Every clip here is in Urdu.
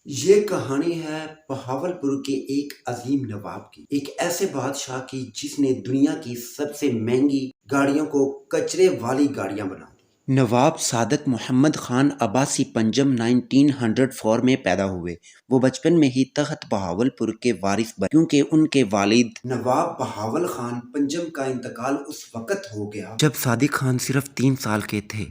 یہ کہانی ہے بہاولپور کے ایک عظیم نواب کی، ایک ایسے بادشاہ کی جس نے دنیا کی سب سے مہنگی گاڑیوں کو کچرے والی گاڑیاں بنا دی۔ نواب صادق محمد خان عباسی پنجم 1904 میں پیدا ہوئے۔ وہ بچپن میں ہی تخت بہاولپور کے وارث بنے کیونکہ ان کے والد نواب بہاول خان پنجم کا انتقال اس وقت ہو گیا جب صادق خان صرف 3 سال کے تھے۔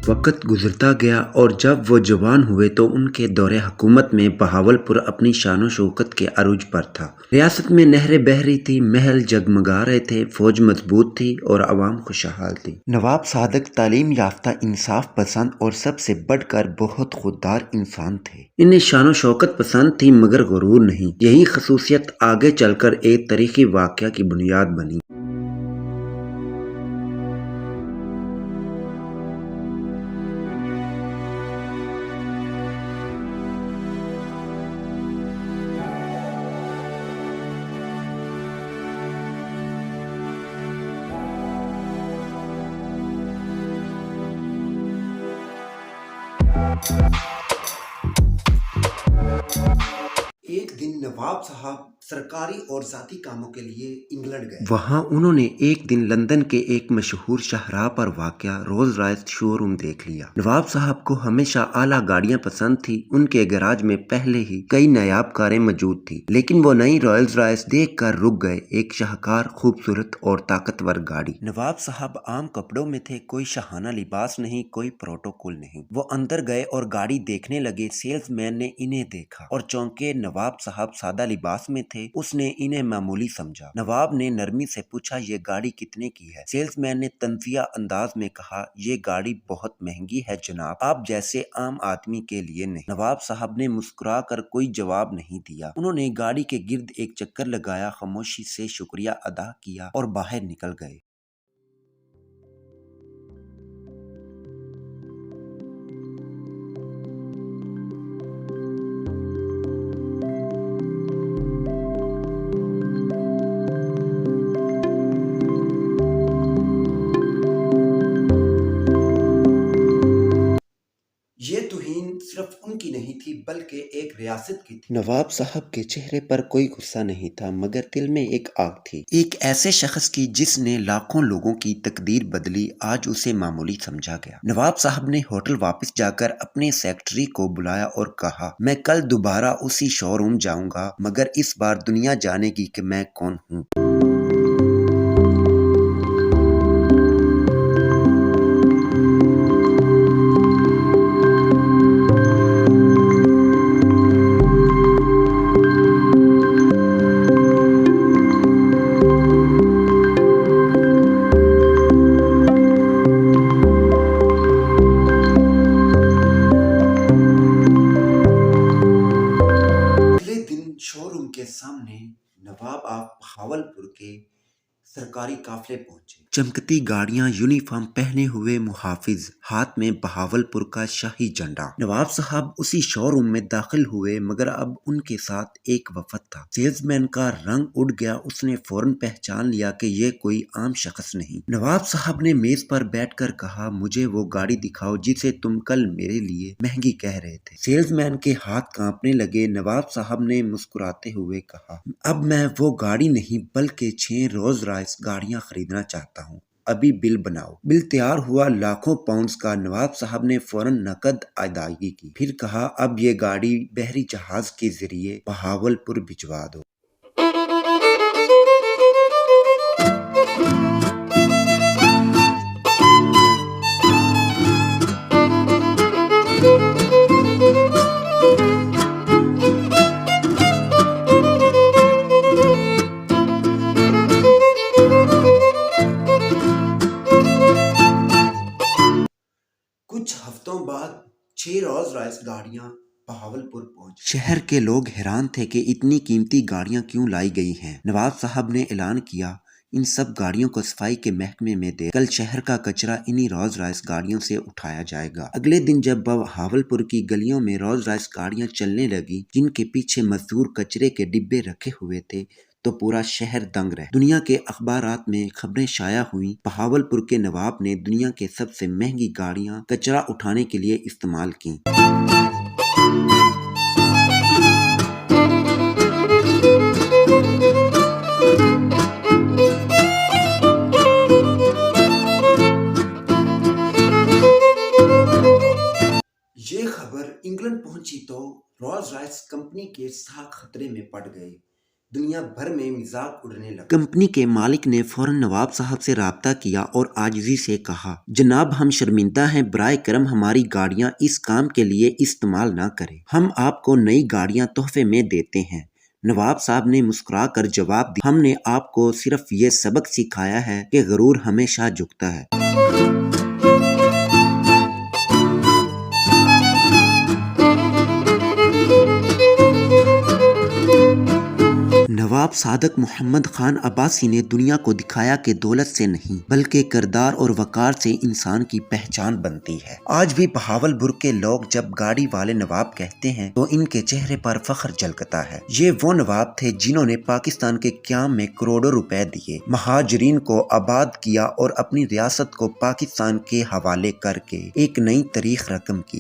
وقت گزرتا گیا اور جب وہ جوان ہوئے تو ان کے دور حکومت میں بہاولپور اپنی شان و شوکت کے عروج پر تھا۔ ریاست میں نہریں بہہ رہی تھی، محل جگمگا رہے تھے، فوج مضبوط تھی اور عوام خوشحال تھی۔ نواب صادق تعلیم یافتہ، انصاف پسند اور سب سے بڑھ کر بہت خوددار انسان تھے۔ انہیں شان و شوکت پسند تھی مگر غرور نہیں۔ یہی خصوصیت آگے چل کر ایک تاریخی واقعہ کی بنیاد بنی۔ ایک دن نواب صاحب سرکاری اور ذاتی کاموں کے لیے انگلینڈ گئے۔ وہاں انہوں نے ایک دن لندن کے ایک مشہور شاہراہ پر واقع رولز رائس شو روم دیکھ لیا۔ نواب صاحب کو ہمیشہ اعلیٰ گاڑیاں پسند تھی۔ ان کے گیراج میں پہلے ہی کئی نایاب کاریں موجود تھی، لیکن وہ نئی رولز رائس دیکھ کر رک گئے، ایک شاہکار، خوبصورت اور طاقتور گاڑی۔ نواب صاحب عام کپڑوں میں تھے، کوئی شاہانہ لباس نہیں، کوئی پروٹوکول نہیں۔ وہ اندر گئے اور گاڑی دیکھنے لگے۔ سیلز مین نے انہیں دیکھا اور چونکہ نواب صاحب سادہ لباس میں تھے، اس نے انہیں معمولی سمجھا۔ نواب نے نرمی سے پوچھا، یہ گاڑی کتنے کی ہے؟ سیلز مین نے طنزیہ انداز میں کہا، یہ گاڑی بہت مہنگی ہے جناب، آپ جیسے عام آدمی کے لیے نہیں۔ نواب صاحب نے مسکرا کر کوئی جواب نہیں دیا۔ انہوں نے گاڑی کے گرد ایک چکر لگایا، خاموشی سے شکریہ ادا کیا اور باہر نکل گئے۔ یہ توہین صرف ان کی نہیں تھی بلکہ ایک ریاست کی تھی۔ نواب صاحب کے چہرے پر کوئی غصہ نہیں تھا مگر دل میں ایک آگ تھی، ایک ایسے شخص کی جس نے لاکھوں لوگوں کی تقدیر بدلی، آج اسے معمولی سمجھا گیا۔ نواب صاحب نے ہوٹل واپس جا کر اپنے سیکرٹری کو بلایا اور کہا، میں کل دوبارہ اسی شو روم جاؤں گا مگر اس بار دنیا جانے گی کہ میں کون ہوں۔ شو روم کے سامنے نواب آف بہاولپور کے سرکاری قافلے پہنچے۔ چمکتی گاڑیاں، یونیفارم پہنے ہوئے محافظ، ہاتھ میں بہاولپور کا شاہی جھنڈا۔ نواب صاحب اسی شو روم میں داخل ہوئے مگر اب ان کے ساتھ ایک وفد تھا۔ سیلز مین کا رنگ اڑ گیا، اس نے فوراً پہچان لیا کہ یہ کوئی عام شخص نہیں۔ نواب صاحب نے میز پر بیٹھ کر کہا، مجھے وہ گاڑی دکھاؤ جسے تم کل میرے لیے مہنگی کہہ رہے تھے۔ سیلز مین کے ہاتھ کانپنے لگے۔ نواب صاحب نے مسکراتے ہوئے کہا، اب میں وہ گاڑی نہیں بلکہ 6 رولز رائس گاڑیاں خریدنا چاہتا ہوں، ابھی بل بناؤ۔ بل تیار ہوا، لاکھوں پاؤنڈز کا۔ نواب صاحب نے فوراً نقد ادائیگی کی، پھر کہا، اب یہ گاڑی بحری جہاز کے ذریعے بہاولپور بھجوا دو۔ کچھ ہفتوں بعد 6 رولز رائس گاڑیاں بہاولپور پہنچ شہر کے لوگ حیران تھے کہ اتنی قیمتی گاڑیاں کیوں لائی گئی ہیں۔ نواب صاحب نے اعلان کیا ان سب گاڑیوں کو صفائی کے محکمے میں دے، کل شہر کا کچرا انہی رولز رائس گاڑیوں سے اٹھایا جائے گا۔ اگلے دن جب بہاولپور کی گلیوں میں رولز رائس گاڑیاں چلنے لگی جن کے پیچھے مزدور کچرے کے ڈبے رکھے ہوئے تھے تو پورا شہر دنگ رہ۔ دنیا کے اخبارات میں خبریں شائع ہوئیں، بہاولپور کے نواب نے دنیا کے سب سے مہنگی گاڑیاں کچرا اٹھانے کے لیے استعمال کیں۔ یہ خبر انگلینڈ پہنچی تو رولز رائس کمپنی کے ساتھ خطرے میں پڑ گئے، دنیا بھر میں مذاق اڑنے لگا۔ کمپنی کے مالک نے فوراً نواب صاحب سے رابطہ کیا اور عاجزی سے کہا، جناب ہم شرمندہ ہیں، برائے کرم ہماری گاڑیاں اس کام کے لیے استعمال نہ کریں، ہم آپ کو نئی گاڑیاں تحفے میں دیتے ہیں۔ نواب صاحب نے مسکرا کر جواب دیا، ہم نے آپ کو صرف یہ سبق سکھایا ہے کہ غرور ہمیشہ جھکتا ہے۔ نواب صادق محمد خان عباسی نے دنیا کو دکھایا کہ دولت سے نہیں بلکہ کردار اور وقار سے انسان کی پہچان بنتی ہے۔ آج بھی بہاولپور کے لوگ جب گاڑی والے نواب کہتے ہیں تو ان کے چہرے پر فخر جھلکتا ہے۔ یہ وہ نواب تھے جنہوں نے پاکستان کے قیام میں کروڑوں روپے دیے، مہاجرین کو آباد کیا اور اپنی ریاست کو پاکستان کے حوالے کر کے ایک نئی تاریخ رقم کی۔